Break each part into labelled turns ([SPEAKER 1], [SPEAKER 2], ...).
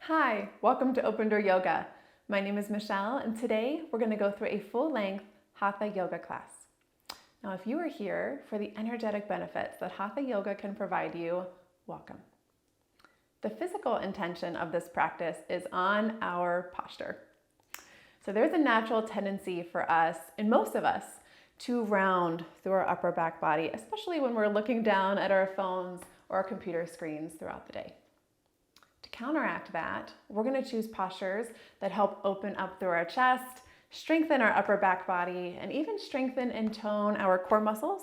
[SPEAKER 1] Hi, welcome to Open Door Yoga. My name is Michelle, and today we're going to go through a full-length Hatha Yoga class. Now, if you are here for the energetic benefits that Hatha Yoga can provide you, welcome. The physical intention of this practice is on our posture. So there's a natural tendency for us, and most of us, to round through our upper back body, especially when we're looking down at our phones or our computer screens throughout the day. To counteract that, we're going to choose postures that help open up through our chest, strengthen our upper back body, and even strengthen and tone our core muscles,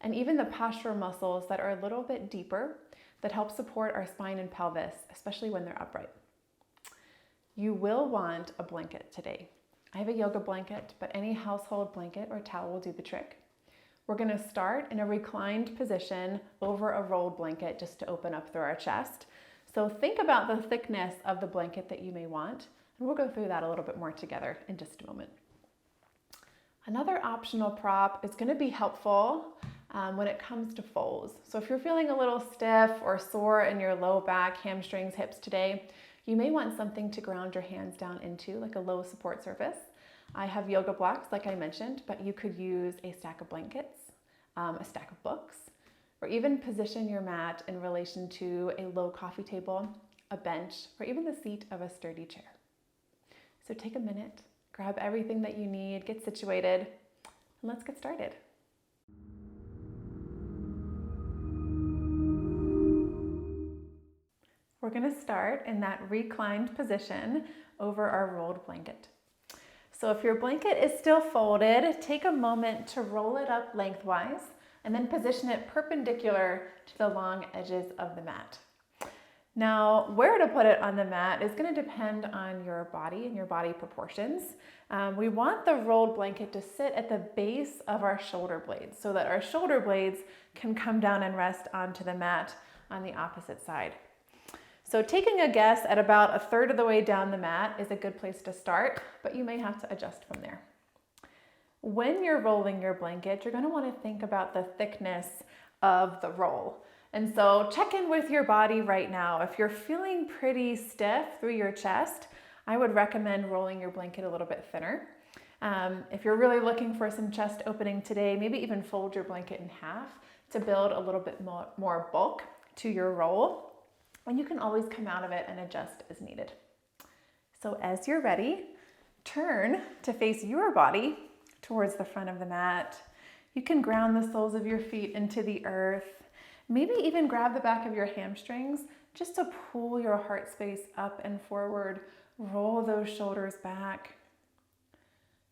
[SPEAKER 1] and even the postural muscles that are a little bit deeper that help support our spine and pelvis, especially when they're upright. You will want a blanket today. I have a yoga blanket, but any household blanket or towel will do the trick. We're going to start in a reclined position over a rolled blanket just to open up through our chest. So think about the thickness of the blanket that you may want, and we'll go through that a little bit more together in just a moment. Another optional prop is going to be helpful when it comes to folds. So if you're feeling a little stiff or sore in your low back, hamstrings, hips today, you may want something to ground your hands down into, like a low support surface. I have yoga blocks, like I mentioned, but you could use a stack of blankets, a stack of books, or even position your mat in relation to a low coffee table, a bench, or even the seat of a sturdy chair. So take a minute, grab everything that you need, get situated, and let's get started. We're going to start in that reclined position over our rolled blanket. So if your blanket is still folded, take a moment to roll it up lengthwise and then position it perpendicular to the long edges of the mat. Now, where to put it on the mat is going to depend on your body and your body proportions. We want the rolled blanket to sit at the base of our shoulder blades so that our shoulder blades can come down and rest onto the mat on the opposite side. So taking a guess at about a third of the way down the mat is a good place to start, but you may have to adjust from there. When you're rolling your blanket, you're going to want to think about the thickness of the roll. And so check in with your body right now. If you're feeling pretty stiff through your chest, I would recommend rolling your blanket a little bit thinner. If you're really looking for some chest opening today, maybe even fold your blanket in half to build a little bit more bulk to your roll. And you can always come out of it and adjust as needed. So as you're ready, turn to face your body towards the front of the mat. You can ground the soles of your feet into the earth. Maybe even grab the back of your hamstrings just to pull your heart space up and forward. Roll those shoulders back.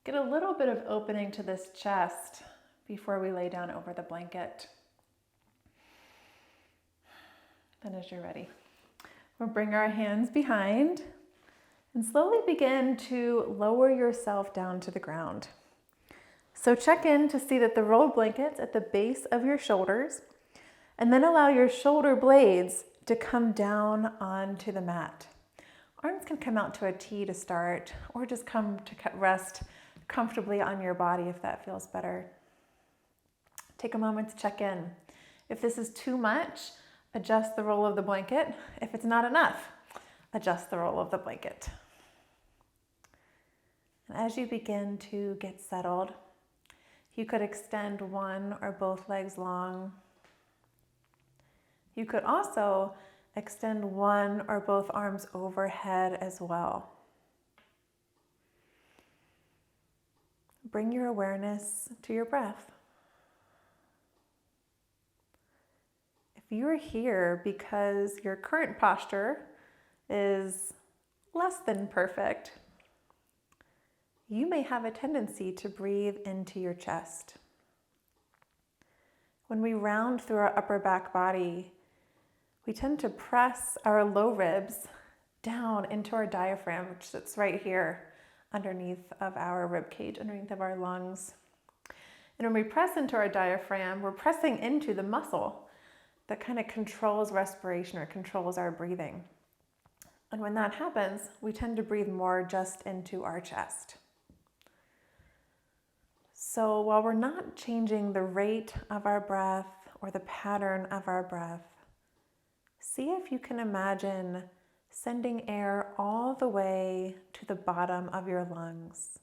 [SPEAKER 1] Get a little bit of opening to this chest before we lay down over the blanket. Then as you're ready, we'll bring our hands behind and slowly begin to lower yourself down to the ground. So check in to see that the rolled blanket's at the base of your shoulders, and then allow your shoulder blades to come down onto the mat. Arms can come out to a T to start, or just come to rest comfortably on your body if that feels better. Take a moment to check in. If this is too much, adjust the roll of the blanket. If it's not enough, adjust the roll of the blanket. And as you begin to get settled, you could extend one or both legs long. You could also extend one or both arms overhead as well. Bring your awareness to your breath. You're here because your current posture is less than perfect. You may have a tendency to breathe into your chest. When we round through our upper back body, we tend to press our low ribs down into our diaphragm, which sits right here underneath of our rib cage, underneath of our lungs. And when we press into our diaphragm, we're pressing into the muscle that kind of controls respiration or controls our breathing. And when that happens, we tend to breathe more just into our chest. So while we're not changing the rate of our breath or the pattern of our breath, see if you can imagine sending air all the way to the bottom of your lungs,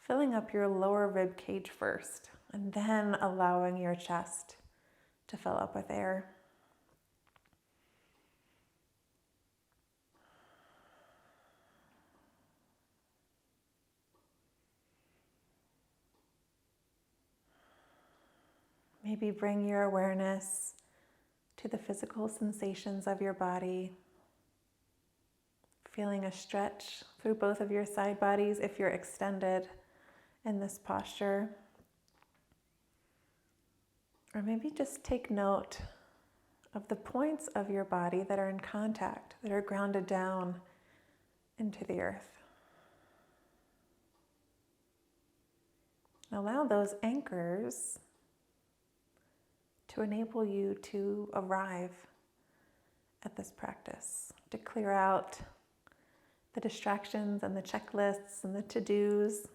[SPEAKER 1] filling up your lower rib cage first, and then allowing your chest to fill up with air. Maybe bring your awareness to the physical sensations of your body, feeling a stretch through both of your side bodies if you're extended in this posture. Or maybe just take note of the points of your body that are in contact, that are grounded down into the earth. Allow those anchors to enable you to arrive at this practice, to clear out the distractions and the checklists and the to-dos,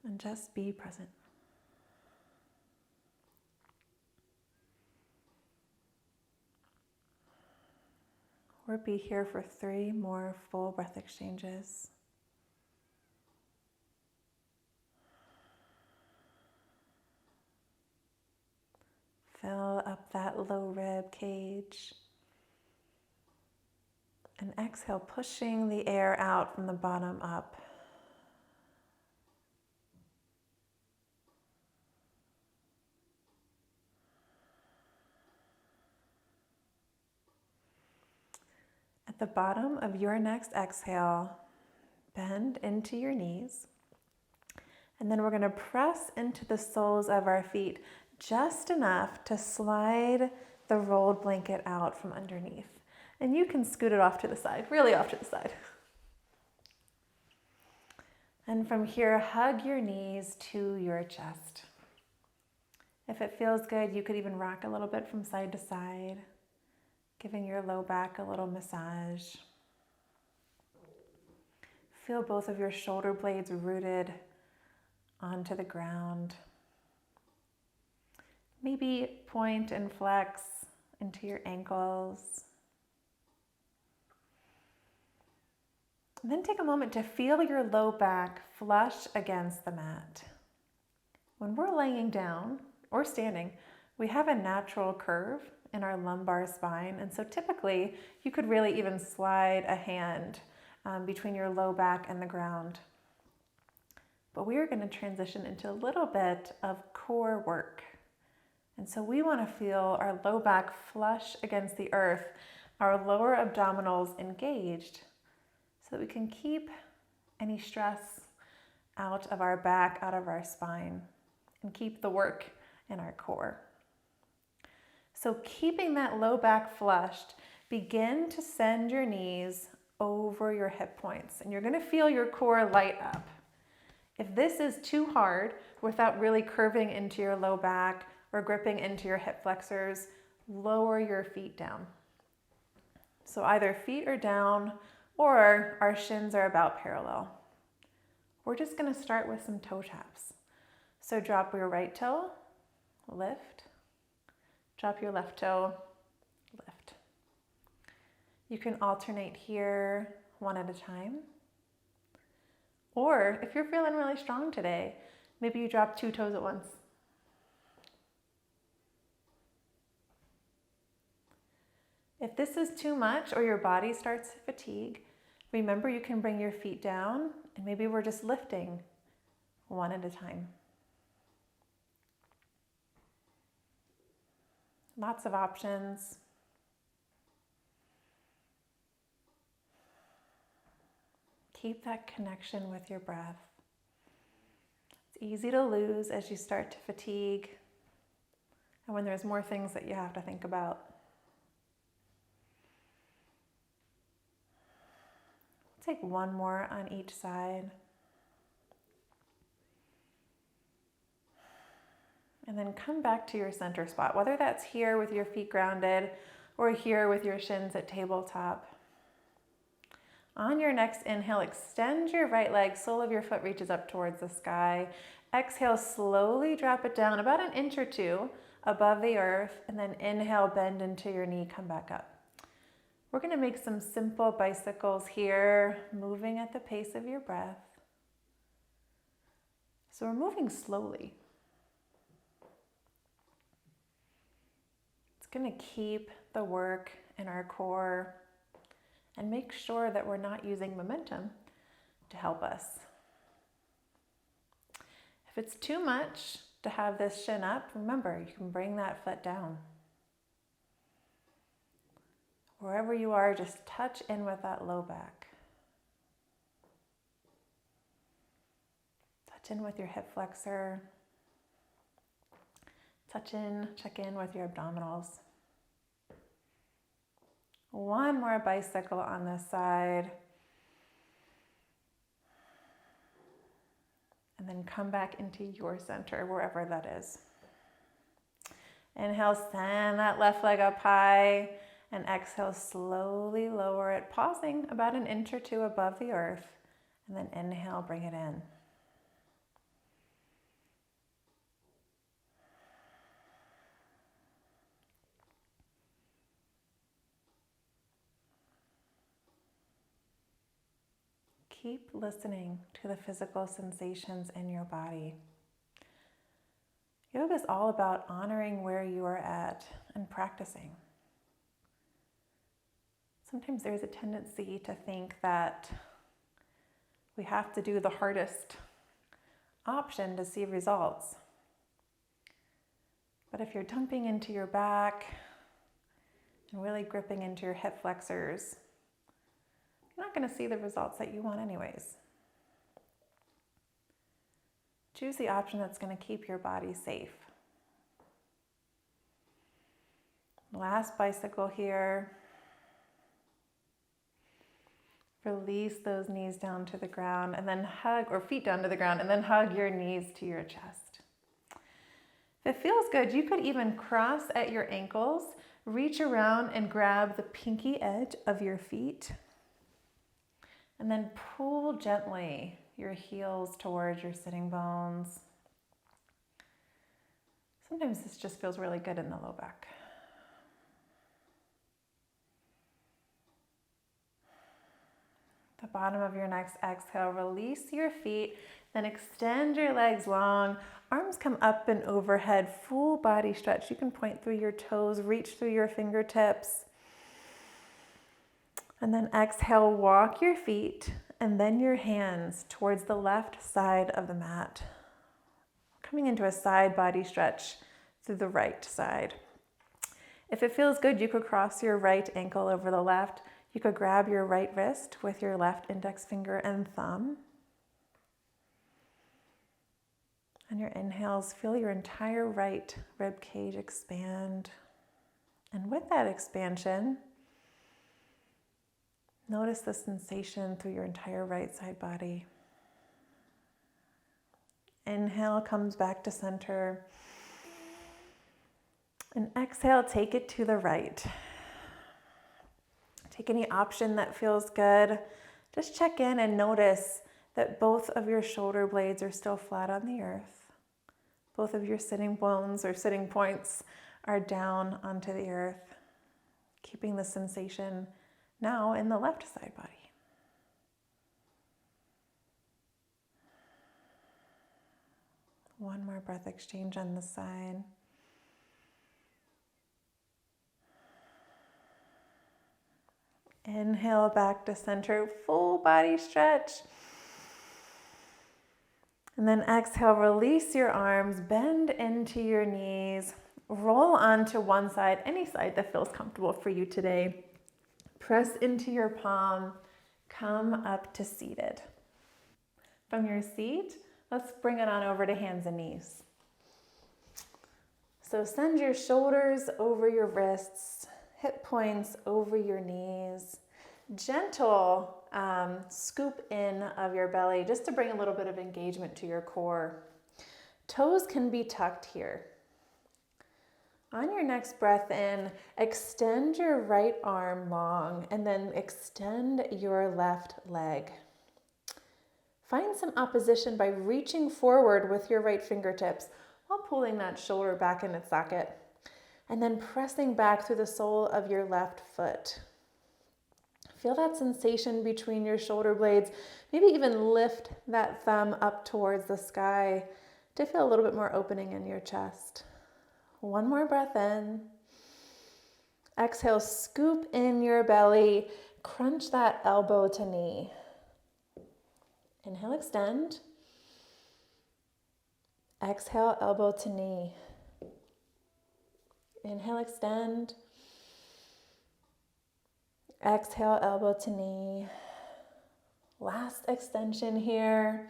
[SPEAKER 1] and just be present. Or be here for 3 more full breath exchanges. Fill up that low rib cage. And exhale, pushing the air out from the bottom up. At the bottom of your next exhale, bend into your knees. And then we're going to press into the soles of our feet just enough to slide the rolled blanket out from underneath. And you can scoot it off to the side, really off to the side. And from here, hug your knees to your chest. If it feels good, you could even rock a little bit from side to side, giving your low back a little massage. Feel both of your shoulder blades rooted onto the ground. Maybe point and flex into your ankles. And then take a moment to feel your low back flush against the mat. When we're laying down or standing, we have a natural curve in our lumbar spine. And so typically you could really even slide a hand between your low back and the ground. But we are going to transition into a little bit of core work. And so we want to feel our low back flush against the earth, our lower abdominals engaged, so that we can keep any stress out of our back, out of our spine, and keep the work in our core. So keeping that low back flushed, begin to send your knees over your hip points, and you're going to feel your core light up. If this is too hard without really curving into your low back or gripping into your hip flexors, lower your feet down. So either feet are down or our shins are about parallel. We're just going to start with some toe taps. So drop your right toe, lift. Drop your left toe, lift. You can alternate here one at a time. Or if you're feeling really strong today, maybe you drop 2 toes at once. If this is too much or your body starts to fatigue, remember you can bring your feet down and maybe we're just lifting one at a time. Lots of options. Keep that connection with your breath. It's easy to lose as you start to fatigue and when there's more things that you have to think about. Take one more on each side. And then come back to your center spot, whether that's here with your feet grounded or here with your shins at tabletop. On your next inhale, extend your right leg, sole of your foot reaches up towards the sky. Exhale, slowly drop it down about 1 inch or 2 above the earth, and then inhale, bend into your knee, come back up. We're going to make some simple bicycles here, moving at the pace of your breath. So we're moving slowly. It's going to keep the work in our core and make sure that we're not using momentum to help us. If it's too much to have this shin up, remember, you can bring that foot down. Wherever you are, just touch in with that low back. Touch in with your hip flexor. Check in with your abdominals. One more bicycle on this side. And then come back into your center, wherever that is. Inhale, send that left leg up high. And exhale, slowly lower it, pausing about an inch or two above the earth. And then inhale, bring it in. Keep listening to the physical sensations in your body. Yoga is all about honoring where you are at and practicing. Sometimes there's a tendency to think that we have to do the hardest option to see results. But if you're dumping into your back and really gripping into your hip flexors, you're not going to see the results that you want anyways. Choose the option that's going to keep your body safe. Last bicycle here. Release those knees down to the ground and then hug, or feet down to the ground, and then hug your knees to your chest. If it feels good, you could even cross at your ankles, reach around and grab the pinky edge of your feet, and then pull gently your heels towards your sitting bones. Sometimes this just feels really good in the low back. The bottom of your next exhale, release your feet, then extend your legs long, arms come up and overhead, full body stretch. You can point through your toes, reach through your fingertips. And then exhale, walk your feet and then your hands towards the left side of the mat. Coming into a side body stretch through the right side. If it feels good, you could cross your right ankle over the left. You could grab your right wrist with your left index finger and thumb. On your inhales, feel your entire right rib cage expand. And with that expansion, notice the sensation through your entire right side body. Inhale comes back to center. And exhale, take it to the right. Take any option that feels good. Just check in and notice that both of your shoulder blades are still flat on the earth. Both of your sitting bones or sitting points are down onto the earth, keeping the sensation now in the left side body. One more breath exchange on the side. Inhale back to center, full body stretch. And then exhale, release your arms, bend into your knees, roll onto one side, any side that feels comfortable for you today. Press into your palm, come up to seated. From your seat, let's bring it on over to hands and knees. So send your shoulders over your wrists, hip points over your knees. Gentle scoop in of your belly just to bring a little bit of engagement to your core. Toes can be tucked here. On your next breath in, extend your right arm long and then extend your left leg. Find some opposition by reaching forward with your right fingertips while pulling that shoulder back in its socket. And then pressing back through the sole of your left foot. Feel that sensation between your shoulder blades. Maybe even lift that thumb up towards the sky to feel a little bit more opening in your chest. One more breath in. Exhale, scoop in your belly. Crunch that elbow to knee. Inhale, extend. Exhale, elbow to knee. Inhale, extend. Exhale, elbow to knee. Last extension here.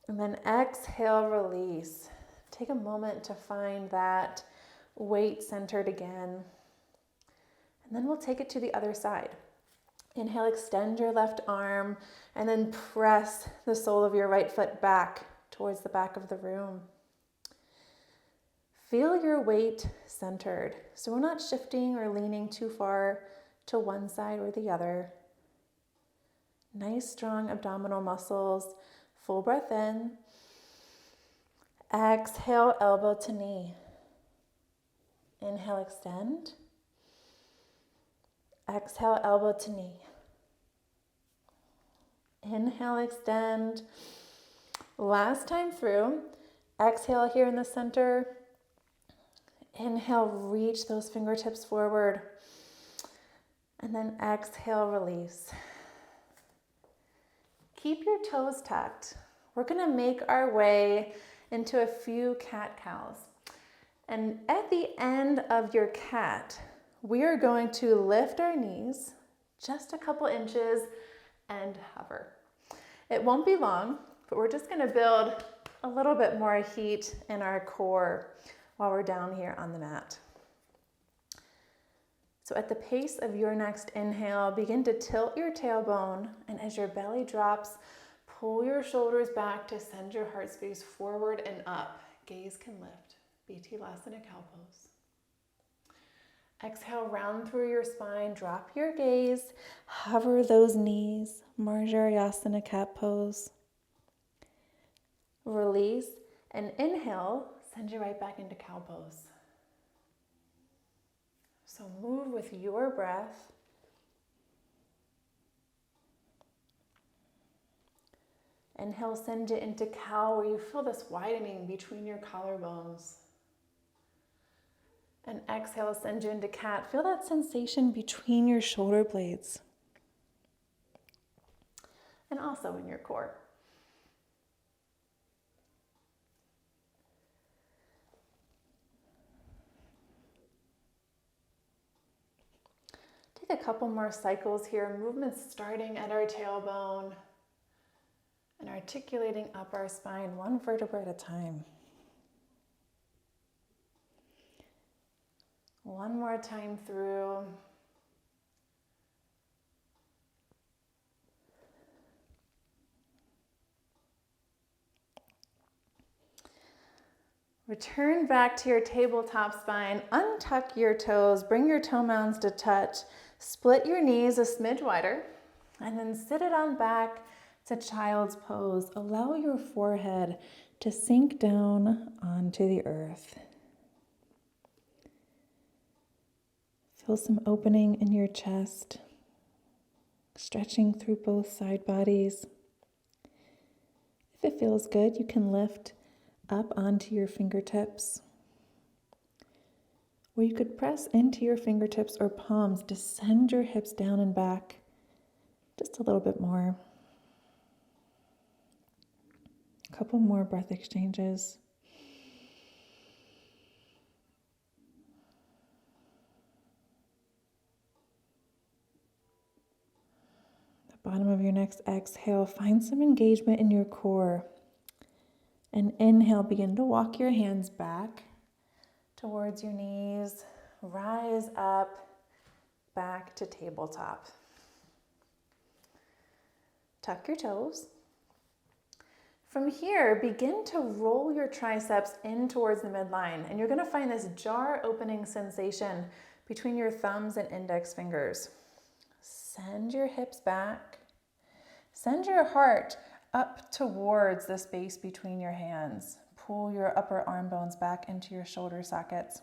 [SPEAKER 1] And then exhale, release. Take a moment to find that weight centered again. And then we'll take it to the other side. Inhale, extend your left arm, and then press the sole of your right foot back towards the back of the room. Feel your weight centered. So we're not shifting or leaning too far to one side or the other. Nice, strong abdominal muscles. Full breath in. Exhale, elbow to knee. Inhale, extend. Exhale, elbow to knee. Inhale, extend. Last time through. Exhale here in the center. Inhale, reach those fingertips forward. And then exhale, release. Keep your toes tucked. We're gonna make our way into a few cat-cows. And at the end of your cat, we are going to lift our knees just a couple inches and hover. It won't be long, but we're just gonna build a little bit more heat in our core while we're down here on the mat. So at the pace of your next inhale, begin to tilt your tailbone, and as your belly drops, pull your shoulders back to send your heart space forward and up. Gaze can lift. BT-lasana cow pose. Exhale, round through your spine, drop your gaze, hover those knees, Marjarayasana cat pose. Release and inhale, send you right back into cow pose. So move with your breath. Inhale, send you into cow, where you feel this widening between your collarbones. And exhale, send you into cat. Feel that sensation between your shoulder blades. And also in your core. Take a couple more cycles here. Movements starting at our tailbone and articulating up our spine one vertebra at a time. One more time through. Return back to your tabletop spine. Untuck your toes. Bring your toe mounds to touch. Split your knees a smidge wider. And then sit it on back to child's pose. Allow your forehead to sink down onto the earth. Feel some opening in your chest, stretching through both side bodies. If it feels good, you can lift up onto your fingertips. Or you could press into your fingertips or palms to send your hips down and back just a little bit more. A couple more breath exchanges. Bottom of your next exhale, find some engagement in your core. And inhale, begin to walk your hands back towards your knees. Rise up, back to tabletop. Tuck your toes. From here, begin to roll your triceps in towards the midline. And you're gonna find this jar opening sensation between your thumbs and index fingers. Send your hips back. Send your heart up towards the space between your hands. pull your upper arm bones back into your shoulder sockets.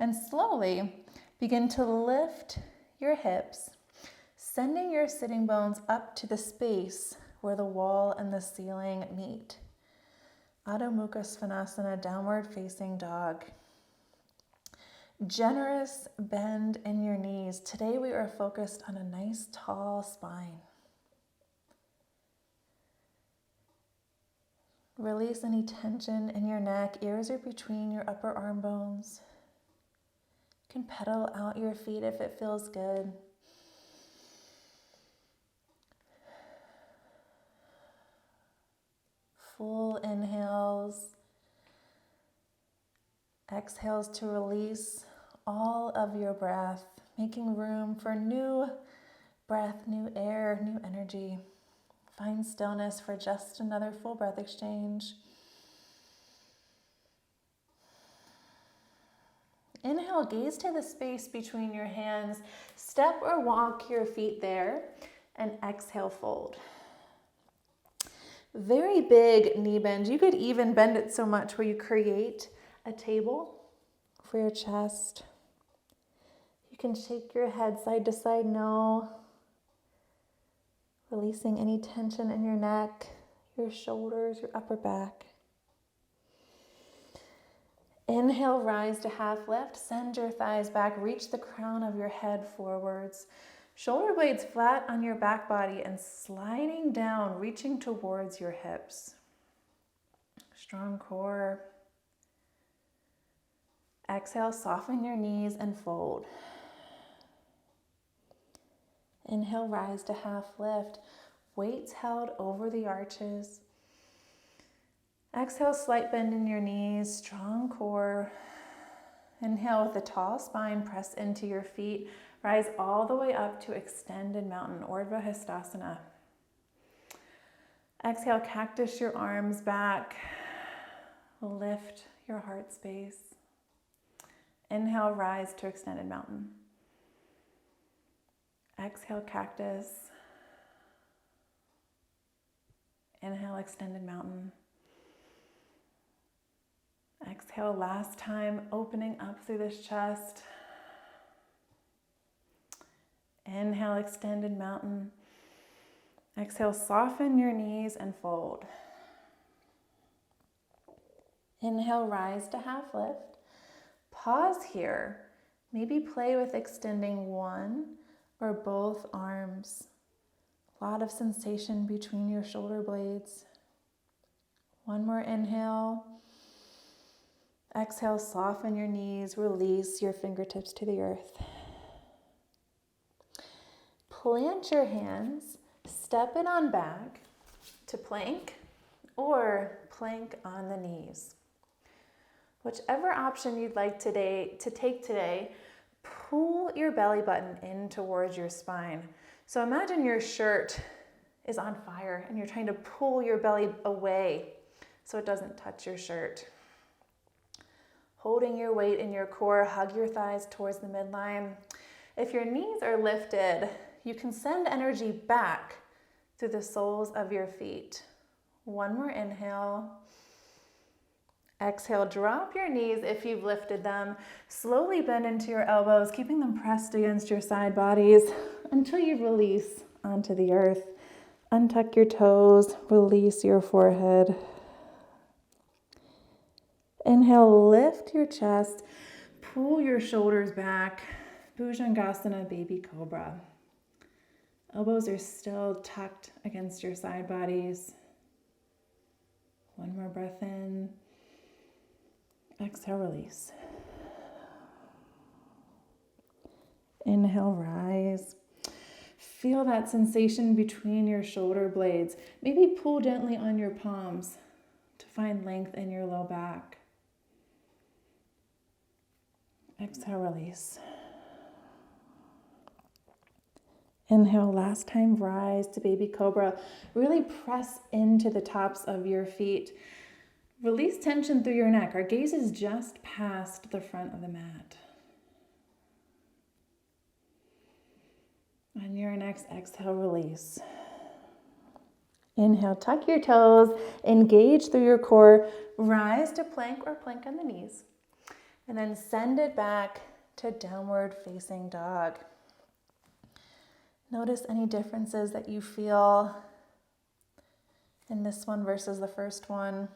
[SPEAKER 1] And slowly begin to lift your hips, sending your sitting bones up to the space where the wall and the ceiling meet. Adho Mukha Svanasana, downward facing dog. Generous bend in your knees. Today we are focused on a nice tall spine. Release any tension in your neck. Ears are between your upper arm bones. You can pedal out your feet if it feels good. Full inhales. Exhales to release all of your breath, making room for new breath, new air, new energy. Find stillness for just another full breath exchange. Inhale, gaze to the space between your hands. Step or walk your feet there, and exhale, fold. Very big knee bend. You could even bend it so much where you create a table for your chest. You can shake your head side to side, no. Releasing any tension in your neck, your shoulders, your upper back. Inhale, rise to half lift. Send your thighs back. Reach the crown of your head forwards. Shoulder blades flat on your back body and sliding down, reaching towards your hips. Strong core. Exhale, soften your knees and fold. Inhale, rise to half lift. Weights held over the arches. Exhale, slight bend in your knees, strong core. Inhale with a tall spine, press into your feet. Rise all the way up to extended mountain, Urdhva Hastasana. Exhale, cactus your arms back. Lift your heart space. Inhale, rise to extended mountain. Exhale, cactus. Inhale, extended mountain. Exhale, last time, opening up through this chest. Inhale, extended mountain. Exhale, soften your knees and fold. Inhale, rise to half lift. Pause here. Maybe play with extending one or both arms. A lot of sensation between your shoulder blades. One more inhale. Exhale, soften your knees. Release your fingertips to the earth. Plant your hands. Step it on back to plank or plank on the knees. Whichever option you'd like to take today, pull your belly button in towards your spine. So imagine your shirt is on fire and you're trying to pull your belly away so it doesn't touch your shirt. Holding your weight in your core, hug your thighs towards the midline. If your knees are lifted, you can send energy back through the soles of your feet. One more inhale. Exhale, drop your knees if you've lifted them. Slowly bend into your elbows, keeping them pressed against your side bodies until you release onto the earth. Untuck your toes, release your forehead. Inhale, lift your chest, pull your shoulders back. Bhujangasana, baby cobra. Elbows are still tucked against your side bodies. One more breath in. Exhale, release. Inhale, rise. Feel that sensation between your shoulder blades. Maybe pull gently on your palms to find length in your low back. Exhale, release. Inhale, last time, rise to baby cobra. Really press into the tops of your feet. Release tension through your neck. Our gaze is just past the front of the mat. On your next exhale, release. Inhale, tuck your toes, engage through your core, rise to plank or plank on the knees, and then send it back to downward facing dog. Notice any differences that you feel in this one versus the first one.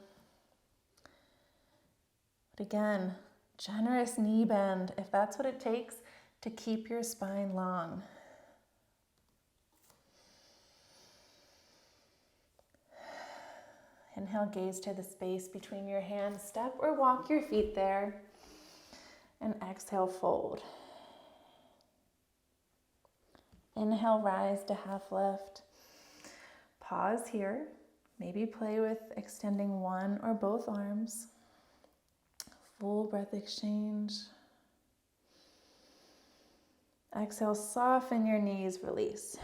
[SPEAKER 1] But again, generous knee bend if that's what it takes to keep your spine long. Inhale, gaze to the space between your hands. Step or walk your feet there. And exhale, fold. Inhale, rise to half lift. Pause here. Maybe play with extending one or both arms. Full breath exchange. Exhale, soften your knees, release.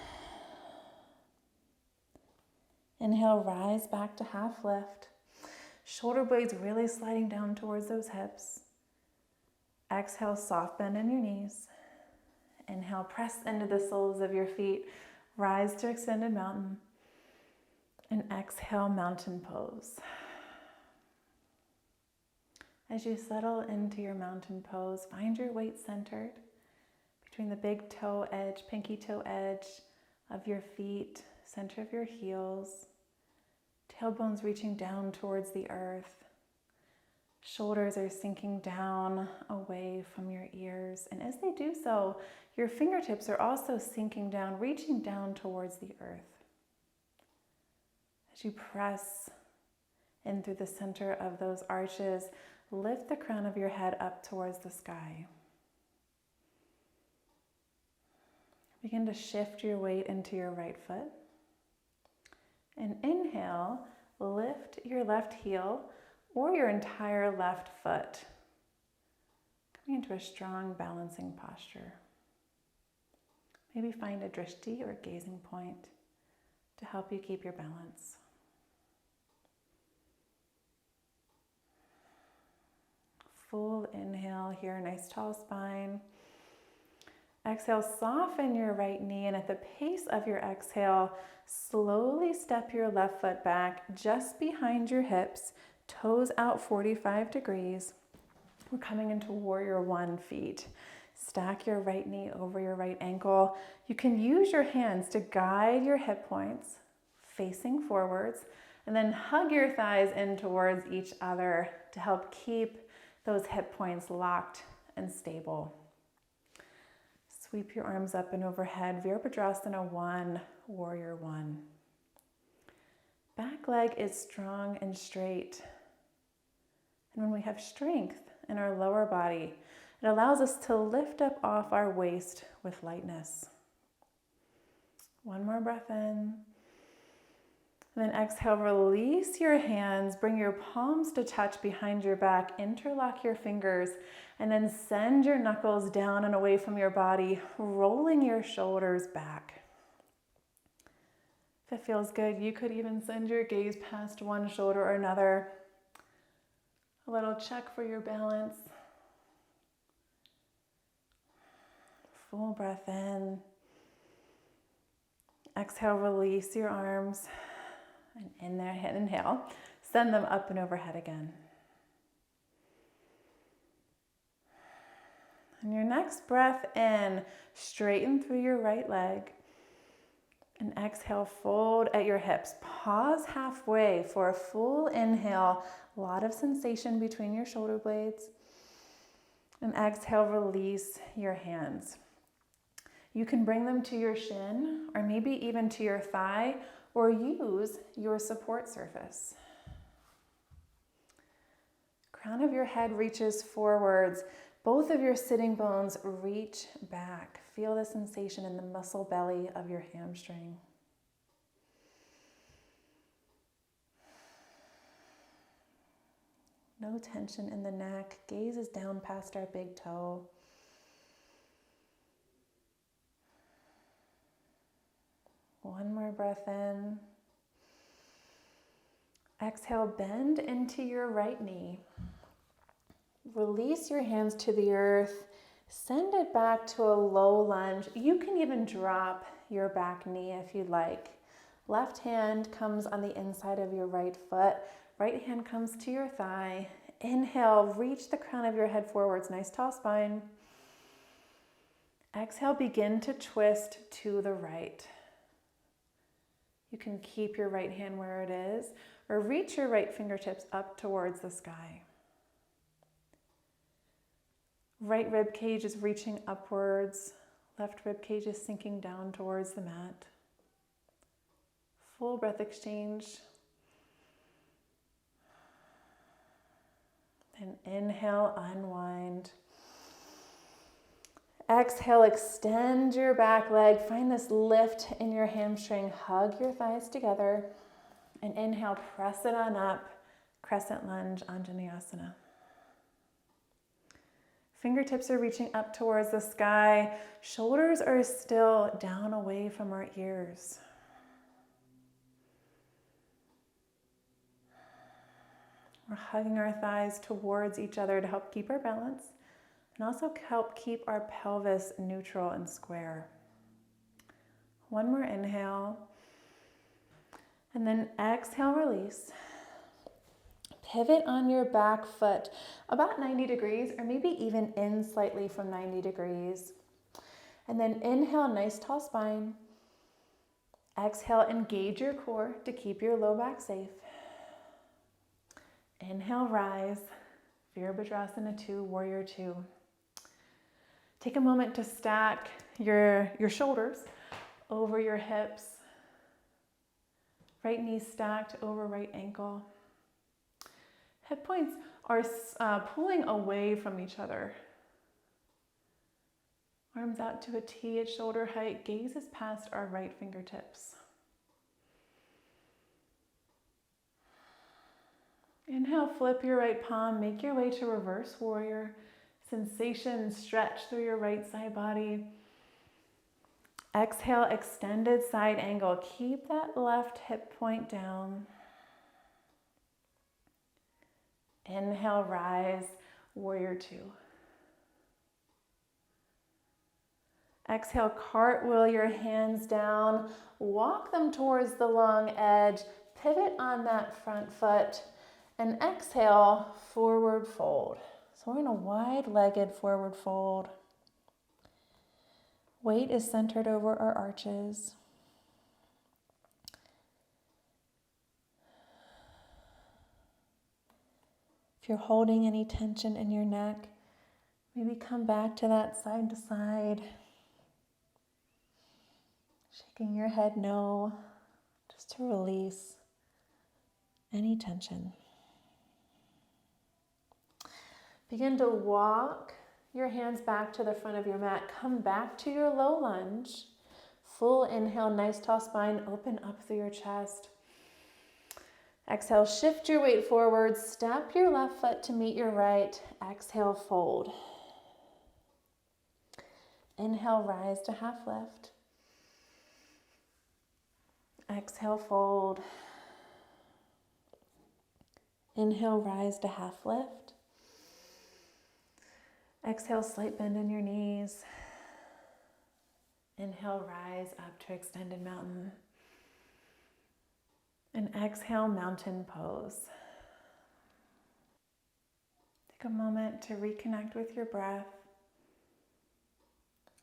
[SPEAKER 1] Inhale, rise back to half lift. Shoulder blades really sliding down towards those hips. Exhale, soft bend in your knees. Inhale, press into the soles of your feet. Rise to extended mountain. And exhale, mountain pose. As you settle into your mountain pose, find your weight centered between the big toe edge, pinky toe edge of your feet, center of your heels, tailbones reaching down towards the earth. Shoulders are sinking down away from your ears. And as they do so, your fingertips are also sinking down, reaching down towards the earth. As you press in through the center of those arches, lift the crown of your head up towards the sky. Begin to shift your weight into your right foot. And inhale, lift your left heel or your entire left foot, coming into a strong balancing posture. Maybe find a drishti or gazing point to help you keep your balance. Full inhale here, nice tall spine. Exhale, soften your right knee, and at the pace of your exhale, slowly step your left foot back just behind your hips, toes out 45 degrees. We're coming into warrior one feet. Stack your right knee over your right ankle. You can use your hands to guide your hip points facing forwards, and then hug your thighs in towards each other to help keep those hip points locked and stable. Sweep your arms up and overhead, Virabhadrasana 1, warrior 1. Back leg is strong and straight. And when we have strength in our lower body, it allows us to lift up off our waist with lightness. One more breath in. And then exhale, release your hands, bring your palms to touch behind your back, interlock your fingers, and then send your knuckles down and away from your body, rolling your shoulders back. If it feels good, you could even send your gaze past one shoulder or another. A little check for your balance. Full breath in. Exhale, release your arms. And in there, inhale, send them up and overhead again. And your next breath in, straighten through your right leg. And exhale, fold at your hips. Pause halfway for a full inhale. A lot of sensation between your shoulder blades. And exhale, release your hands. You can bring them to your shin or maybe even to your thigh, or use your support surface. Crown of your head reaches forwards. Both of your sitting bones reach back. Feel the sensation in the muscle belly of your hamstring. No tension in the neck. Gaze is down past our big toe. One more breath in. Exhale, bend into your right knee. Release your hands to the earth. Send it back to a low lunge. You can even drop your back knee if you'd like. Left hand comes on the inside of your right foot. Right hand comes to your thigh. Inhale, reach the crown of your head forwards. Nice tall spine. Exhale, begin to twist to the right. You can keep your right hand where it is or reach your right fingertips up towards the sky. Right rib cage is reaching upwards. Left rib cage is sinking down towards the mat. Full breath exchange. Then inhale, unwind. Exhale, extend your back leg. Find this lift in your hamstring. Hug your thighs together. And inhale, press it on up. Crescent lunge, Anjaneyasana. Fingertips are reaching up towards the sky. Shoulders are still down away from our ears. We're hugging our thighs towards each other to help keep our balance and also help keep our pelvis neutral and square. One more inhale. And then exhale, release. Pivot on your back foot about 90 degrees or maybe even in slightly from 90 degrees. And then inhale, nice tall spine. Exhale, engage your core to keep your low back safe. Inhale, rise. Virabhadrasana 2, Warrior 2. Take a moment to stack your shoulders over your hips. Right knee stacked over right ankle. Hip points are pulling away from each other. Arms out to a T at shoulder height. Gaze is past our right fingertips. Inhale, flip your right palm. Make your way to reverse warrior. Sensation, stretch through your right side body. Exhale, extended side angle. Keep that left hip point down. Inhale, rise, warrior 2. Exhale, cartwheel your hands down. Walk them towards the long edge. Pivot on that front foot. And exhale, forward fold. So we're in a wide-legged forward fold. Weight is centered over our arches. If you're holding any tension in your neck, maybe come back to that side to side. Shaking your head no, just to release any tension. Begin to walk your hands back to the front of your mat. Come back to your low lunge. Full inhale, nice tall spine, open up through your chest. Exhale, shift your weight forward. Step your left foot to meet your right. Exhale, fold. Inhale, rise to half lift. Exhale, fold. Inhale, rise to half lift. Exhale, slight bend in your knees. Inhale, rise up to extended mountain. And exhale, mountain pose. Take a moment to reconnect with your breath.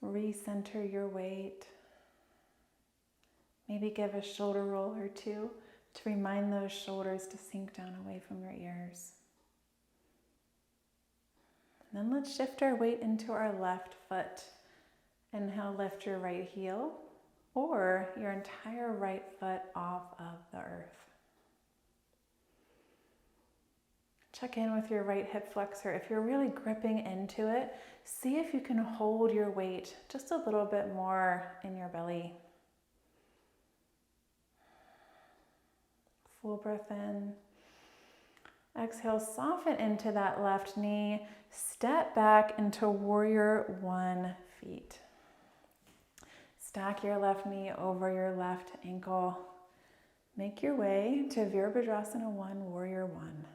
[SPEAKER 1] Recenter your weight. Maybe give a shoulder roll or two to remind those shoulders to sink down away from your ears. Then let's shift our weight into our left foot. Inhale, lift your right heel or your entire right foot off of the earth. Check in with your right hip flexor. If you're really gripping into it, see if you can hold your weight just a little bit more in your belly. Full breath in. Exhale, soften into that left knee. Step back into warrior 1 feet. Stack your left knee over your left ankle. Make your way to Virabhadrasana 1, warrior 1.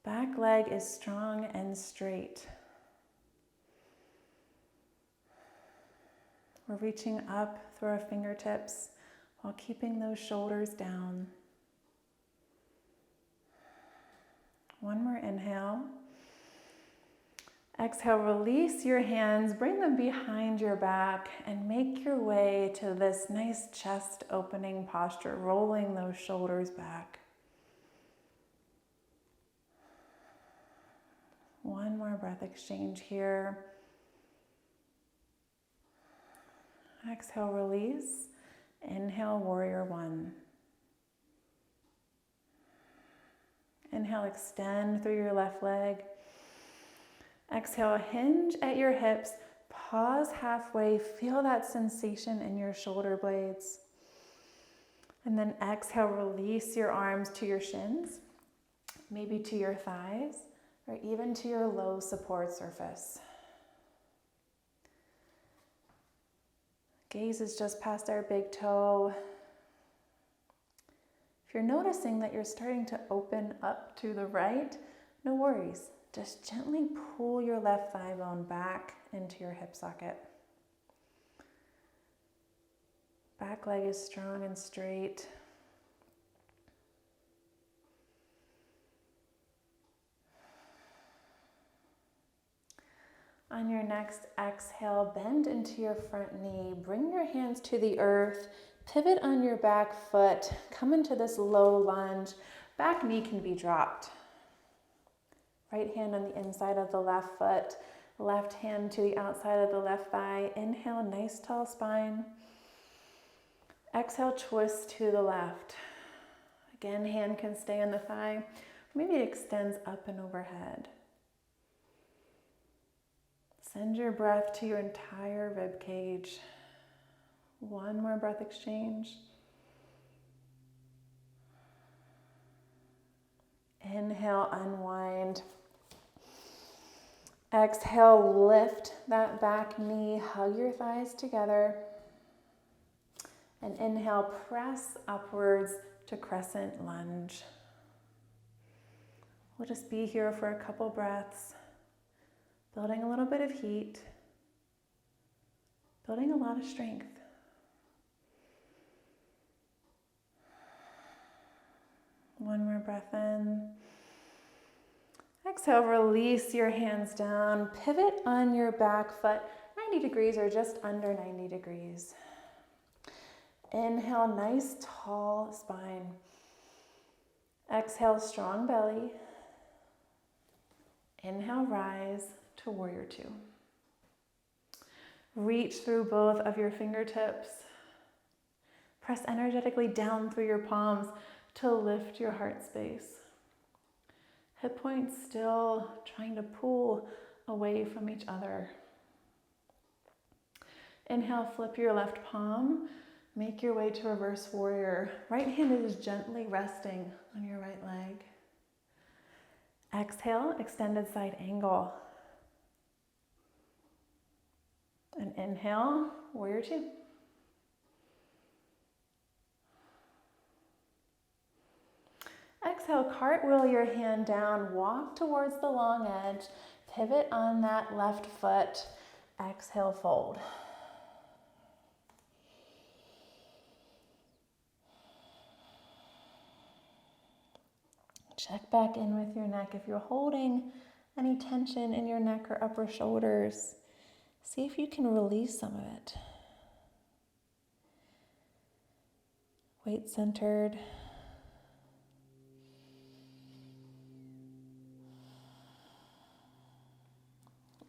[SPEAKER 1] Back leg is strong and straight. We're reaching up through our fingertips, while keeping those shoulders down. One more inhale. Exhale, release your hands, bring them behind your back, and make your way to this nice chest opening posture, rolling those shoulders back. One more breath exchange here. Exhale, release. Inhale, warrior one. Inhale, extend through your left leg. Exhale, hinge at your hips. Pause halfway. Feel that sensation in your shoulder blades. And then exhale, release your arms to your shins, maybe to your thighs, or even to your low support surface. Gaze is just past our big toe. If you're noticing that you're starting to open up to the right, no worries. Just gently pull your left thigh bone back into your hip socket. Back leg is strong and straight. On your next exhale, bend into your front knee. Bring your hands to the earth. Pivot on your back foot. Come into this low lunge. Back knee can be dropped. Right hand on the inside of the left foot. Left hand to the outside of the left thigh. Inhale, nice tall spine. Exhale, twist to the left. Again, hand can stay on the thigh. Maybe it extends up and overhead. Send your breath to your entire rib cage. One more breath exchange. Inhale, unwind. Exhale, lift that back knee, hug your thighs together. And inhale, press upwards to crescent lunge. We'll just be here for a couple breaths, building a little bit of heat, building a lot of strength. One more breath in. Exhale, release your hands down. Pivot on your back foot, 90 degrees or just under 90 degrees. Inhale, nice tall spine. Exhale, strong belly. Inhale, rise to warrior two. Reach through both of your fingertips. Press energetically down through your palms to lift your heart space. Hip points still trying to pull away from each other. Inhale, flip your left palm. Make your way to reverse warrior. Right hand is gently resting on your right leg. Exhale, extended side angle. And inhale, warrior two. Exhale, cartwheel your hand down, walk towards the long edge, pivot on that left foot. Exhale, fold. Check back in with your neck. If you're holding any tension in your neck or upper shoulders, see if you can release some of it. Weight centered.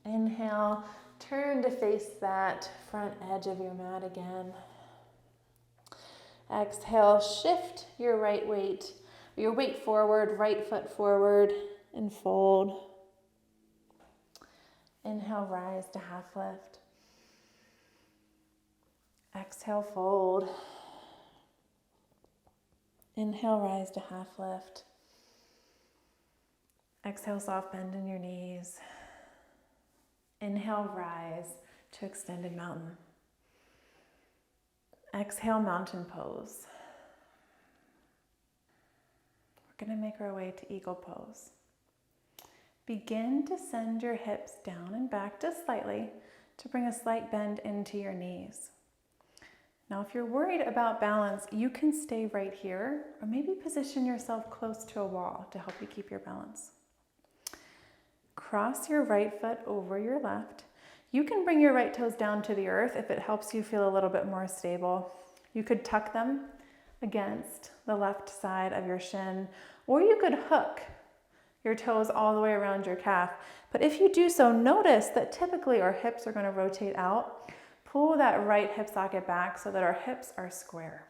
[SPEAKER 1] Inhale, turn to face that front edge of your mat again. Exhale, shift your weight forward, right foot forward, and fold. Inhale, rise to half lift. Exhale, fold. Inhale, rise to half lift. Exhale, soft bend in your knees. Inhale, rise to extended mountain. Exhale, mountain pose. We're going to make our way to eagle pose. Begin to send your hips down and back just slightly to bring a slight bend into your knees. Now, if you're worried about balance, you can stay right here or maybe position yourself close to a wall to help you keep your balance. Cross your right foot over your left. You can bring your right toes down to the earth if it helps you feel a little bit more stable. You could tuck them against the left side of your shin, or you could hook your toes all the way around your calf. But if you do so, notice that typically our hips are going to rotate out. Pull that right hip socket back so that our hips are square.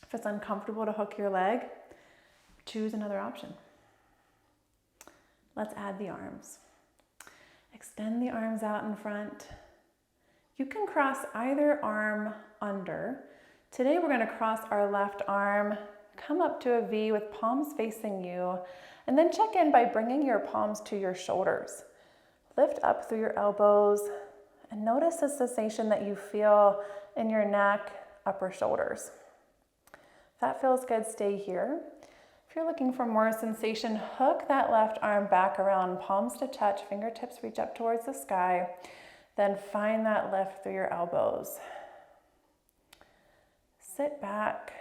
[SPEAKER 1] If it's uncomfortable to hook your leg, choose another option. Let's add the arms. Extend the arms out in front. You can cross either arm under. Today we're going to cross our left arm, come up to a V with palms facing you, and then check in by bringing your palms to your shoulders. Lift up through your elbows and notice the sensation that you feel in your neck, upper shoulders. If that feels good, stay here. If you're looking for more sensation, hook that left arm back around, palms to touch, fingertips reach up towards the sky. Then find that lift through your elbows. Sit back,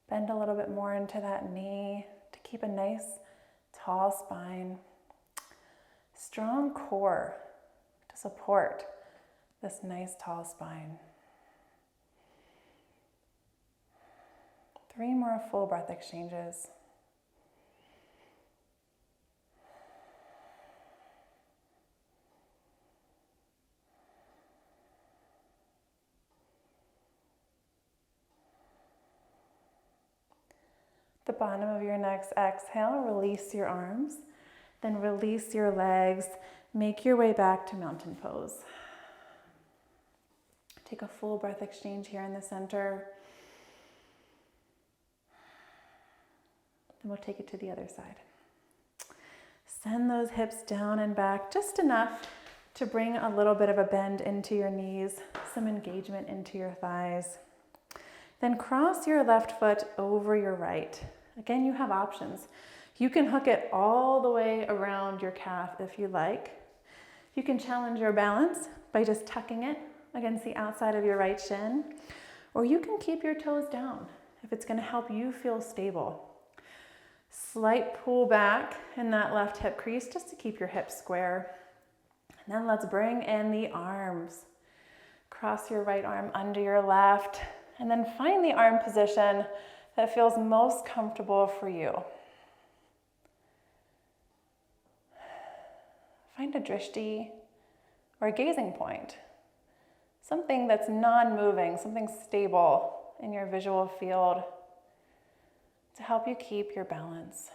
[SPEAKER 1] bend a little bit more into that knee to keep a nice, tall spine. Strong core to support this nice, tall spine. 3 more full breath exchanges. The bottom of your next exhale, release your arms, then release your legs. Make your way back to mountain pose. Take a full breath exchange here in the center. Then we'll take it to the other side. Send those hips down and back just enough to bring a little bit of a bend into your knees, some engagement into your thighs. Then cross your left foot over your right. Again, you have options. You can hook it all the way around your calf if you like. You can challenge your balance by just tucking it against the outside of your right shin, or you can keep your toes down if it's going to help you feel stable. Slight pull back in that left hip crease just to keep your hips square. And then let's bring in the arms. Cross your right arm under your left, and then find the arm position that feels most comfortable for you. Find a drishti or a gazing point, something that's non-moving, something stable in your visual field to help you keep your balance.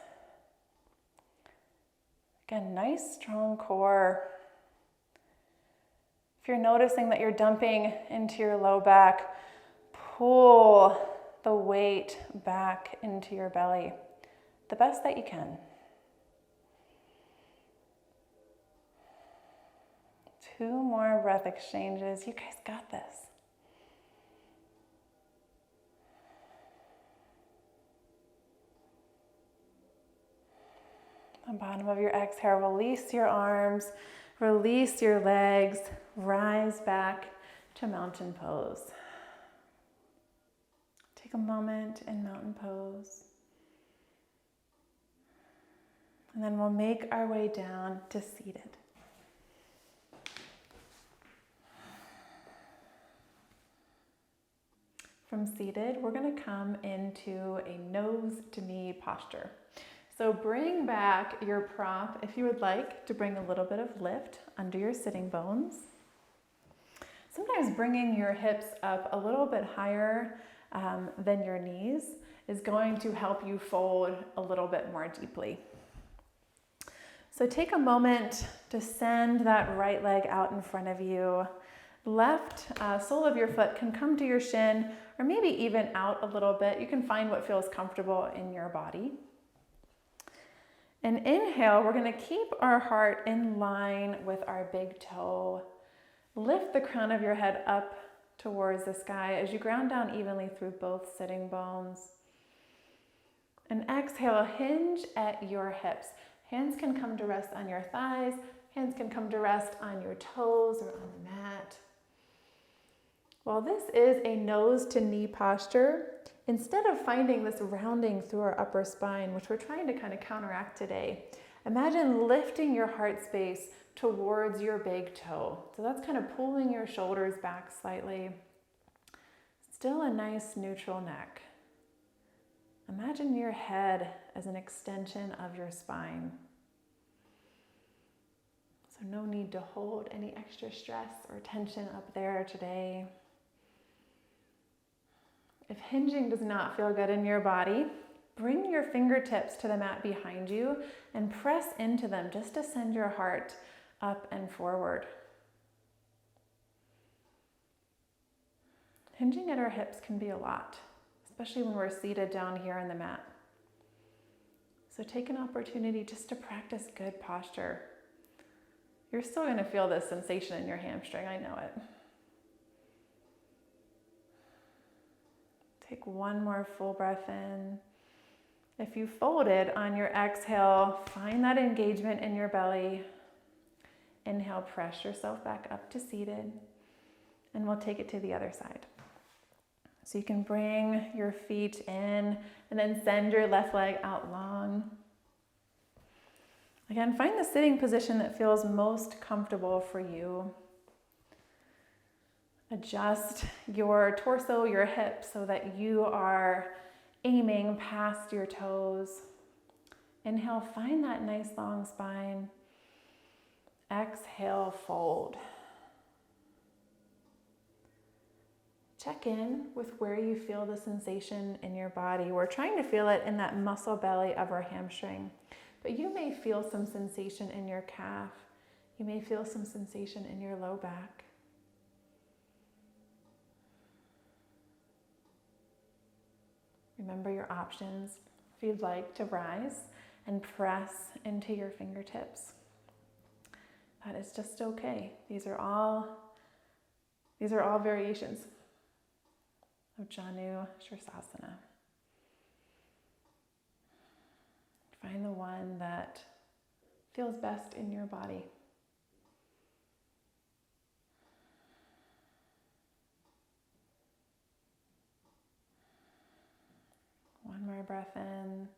[SPEAKER 1] Again, nice strong core. If you're noticing that you're dumping into your low back, pull the weight back into your belly the best that you can. 2 more breath exchanges. You guys got this. The bottom of your exhale, release your arms, release your legs, rise back to mountain pose. Take a moment in mountain pose. And then we'll make our way down to seated. From seated, we're going to come into a nose to knee posture. So bring back your prop if you would like to bring a little bit of lift under your sitting bones. Sometimes bringing your hips up a little bit higher than your knees is going to help you fold a little bit more deeply. So take a moment to send that right leg out in front of you. Left sole of your foot can come to your shin or maybe even out a little bit. You can find what feels comfortable in your body. And inhale, we're going to keep our heart in line with our big toe. Lift the crown of your head up towards the sky as you ground down evenly through both sitting bones. And exhale, hinge at your hips. Hands can come to rest on your thighs. Hands can come to rest on your toes or on the mat. While this is a nose to knee posture, instead of finding this rounding through our upper spine, which we're trying to kind of counteract today, imagine lifting your heart space towards your big toe. So that's kind of pulling your shoulders back slightly. Still a nice neutral neck. Imagine your head as an extension of your spine. So no need to hold any extra stress or tension up there today. If hinging does not feel good in your body, bring your fingertips to the mat behind you and press into them just to send your heart up and forward. Hinging at our hips can be a lot, especially when we're seated down here on the mat. So take an opportunity just to practice good posture. You're still going to feel this sensation in your hamstring, I know it. Take one more full breath in. If you folded on your exhale, find that engagement in your belly. Inhale, press yourself back up to seated, and we'll take it to the other side. So you can bring your feet in and then send your left leg out long. Again, find the sitting position that feels most comfortable for you. Adjust your torso, your hips, so that you are aiming past your toes. Inhale, find that nice long spine. Exhale, fold. Check in with where you feel the sensation in your body. We're trying to feel it in that muscle belly of our hamstring, but you may feel some sensation in your calf. You may feel some sensation in your low back. Remember your options. If you'd like to rise and press into your fingertips, that is just okay. These are all variations of Janu Shirsasana. Find the one that feels best in your body. One more breath in.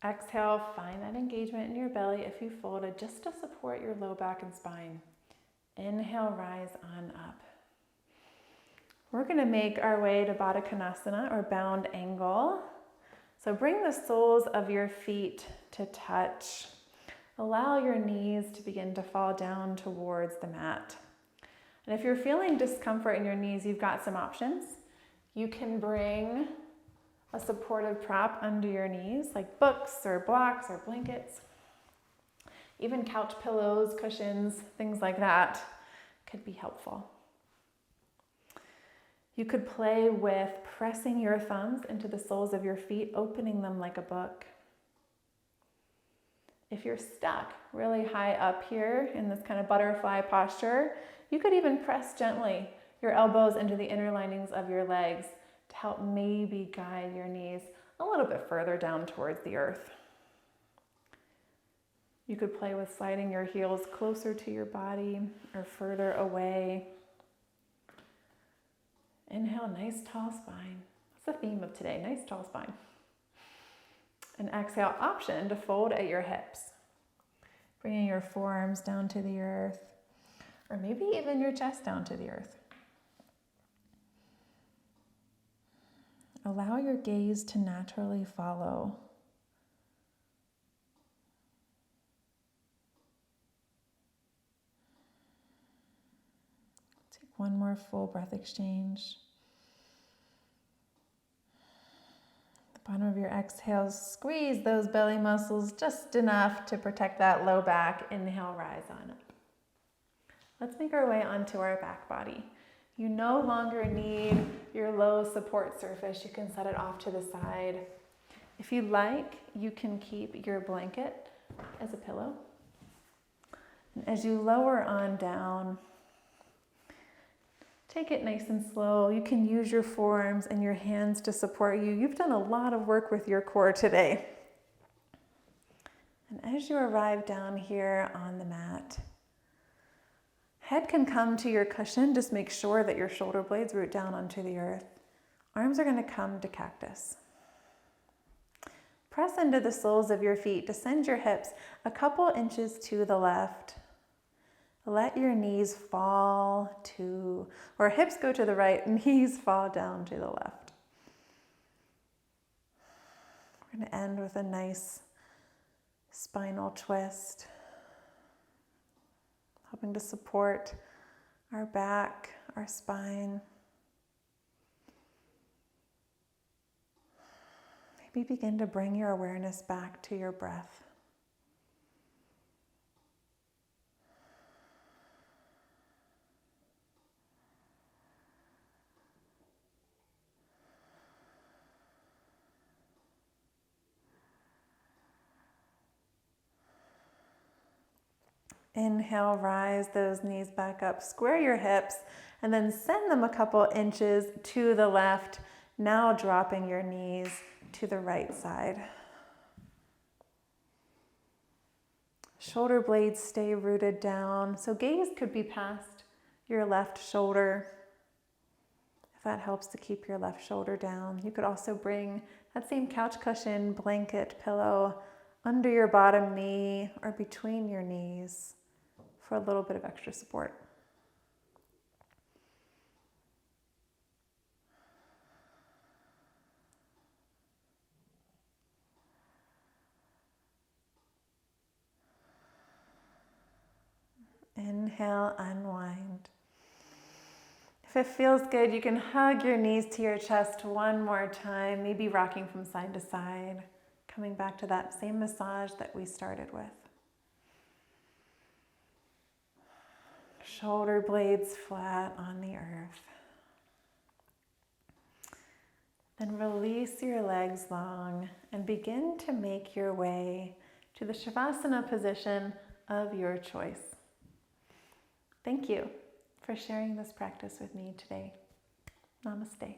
[SPEAKER 1] Exhale, find that engagement in your belly if you folded, just to support your low back and spine. Inhale, rise on up. We're going to make our way to Baddha Konasana, or bound angle. So bring the soles of your feet to touch. Allow your knees to begin to fall down towards the mat. And if you're feeling discomfort in your knees, you've got some options. You can bring a supportive prop under your knees, like books or blocks or blankets. Even couch pillows, cushions, things like that could be helpful. You could play with pressing your thumbs into the soles of your feet, opening them like a book. If you're stuck really high up here in this kind of butterfly posture, you could even press gently your elbows into the inner linings of your legs to help maybe guide your knees a little bit further down towards the earth. You could play with sliding your heels closer to your body or further away. Inhale, nice tall spine. That's the theme of today, nice tall spine. And exhale, option to fold at your hips. Bringing your forearms down to the earth, or maybe even your chest down to the earth. Allow your gaze to naturally follow. Take one more full breath exchange. The bottom of your exhale, squeeze those belly muscles just enough to protect that low back. Inhale, rise on up. Let's make our way onto our back body. You no longer need your low support surface. You can set it off to the side. If you like, you can keep your blanket as a pillow. And as you lower on down, take it nice and slow. You can use your forearms and your hands to support you. You've done a lot of work with your core today. And as you arrive down here on the mat, Head can come to your cushion. Just make sure that your shoulder blades root down onto the earth. Arms are going to come to cactus. Press into the soles of your feet. Descend your hips a couple inches to the left. Let your knees fall to, or hips go to the right, knees fall down to the left. We're going to end with a nice spinal twist, helping to support our back, our spine. Maybe begin to bring your awareness back to your breath. Inhale, rise those knees back up, square your hips, and then send them a couple inches to the left, now dropping your knees to the right side. Shoulder blades stay rooted down, so gaze could be past your left shoulder. If that helps to keep your left shoulder down, you could also bring that same couch cushion, blanket, pillow under your bottom knee or between your knees for a little bit of extra support. Inhale, unwind. If it feels good, you can hug your knees to your chest one more time, maybe rocking from side to side, coming back to that same massage that we started with. Shoulder blades flat on the earth. Then release your legs long and begin to make your way to the Shavasana position of your choice. Thank you for sharing this practice with me today. Namaste.